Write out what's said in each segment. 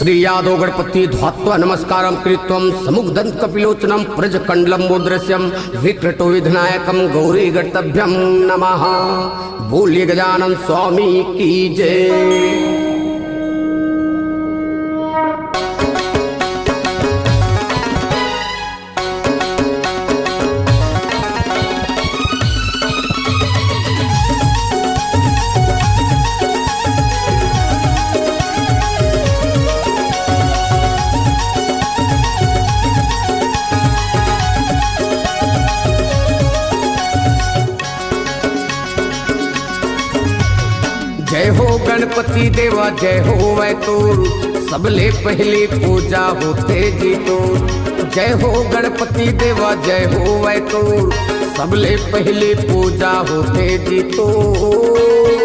श्री यादव गणपति ध्वात्वा नमस्कारं कृत्वं समुग्धं कपिलोचनं प्रजकंडलं मोद्रस्यं विक्रटो विघ्नायकं गौरी गणतभ्यं नमः। बोलिए गजानन स्वामी की जय। जय हो गणपति देवा जय हो वै तोर, सबले पहले पूजा होते जी तोर। जय हो गणपति देवा जय हो वै तोर, सबले पहले पूजा होते जी तोर।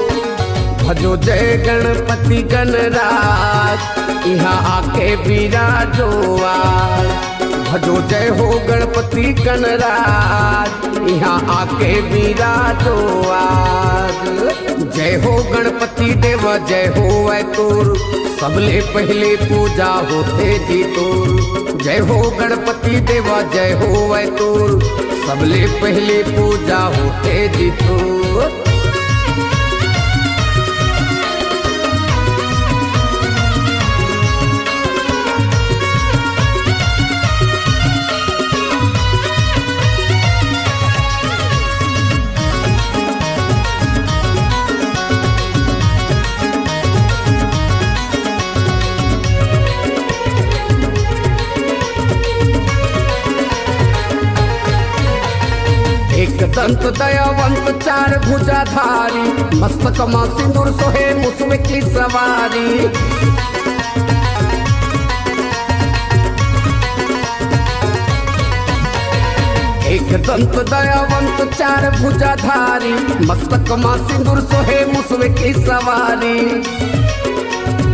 भजो जय गणपति गणराज, यहाँ आके विराजो आज। भजो जय हो गणपति गणराज, यहाँ आके विराजो आज। जय हो गणपति देवा जय हो वै तोर, सबले पहले पूजा होते जी तोर। जय हो गणपति देवा जय हो वै तोर, सबले पहले पूजा होते जी तोर। एक दंत दयावंत चार भुजाधारी, मस्तक मां सिंदूर सोहे मुसवे की सवारी। एक दंत दयावंत चार भुजाधारी, मस्तक मां सिंदूर सोहे मुसवे की सवारी।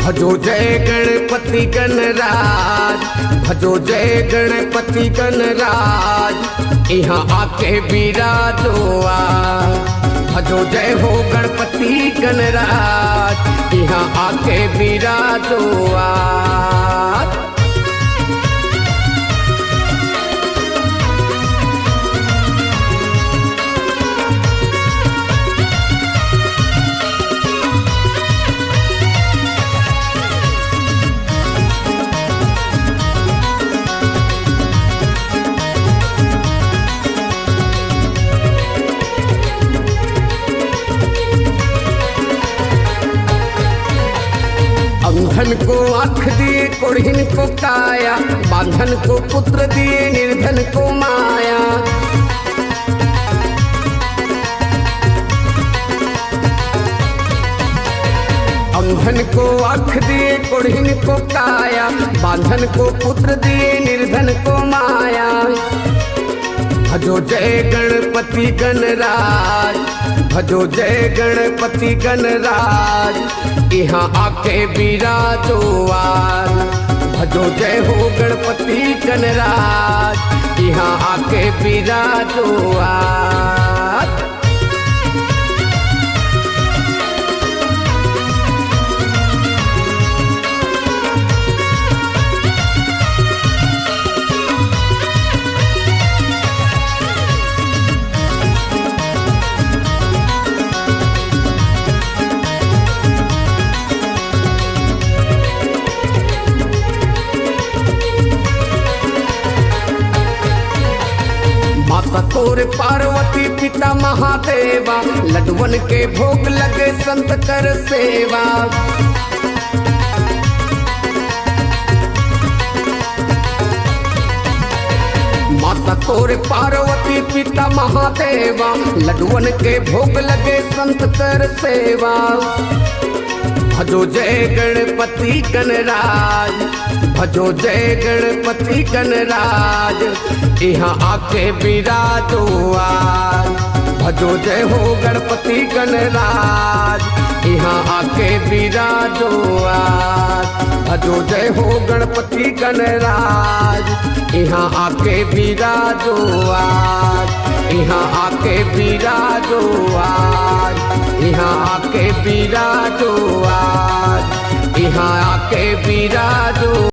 भजो जय गणपति गणराज, भजो जय गणपति गणराज, यहाँ आके विराजो आज। भजो जय हो गणपति गणराज, यहाँ आके विराजो आज। अंधन को आँख दिए कोढ़िन को काया, बांधन को पुत्र दिए निर्धन को माया। अंधन को आँख दिए कोढ़िन को काया, बांधन को पुत्र दिए निर्धन को माया। भजो जय गणपति गणराज, भजो जय गणपति गणराज, यहाँ आके विराजो आज। भजो जय हो गणपति गणराज, यहाँ आके विराजो आज। माता तोरे पार्वती पिता महादेवा, लडवन के भोग लगे संत कर सेवा। माता तोरे पार्वती पिता महादेवा, लडवन के भोग लगे संत कर सेवा। भजो जय गणपति गणराज, भजो जय गणपति गणराज, यहाँ आके विराजो आज। भजो जय हो गणपति गणराज, यहाँ आके विराजो आज। भजो जय हो गणपति गणराज, यहाँ आके विराजो आज। यहाँ आके विराजो आज, यहाँ आके विराजो आज। यहाँ आके बिराजो।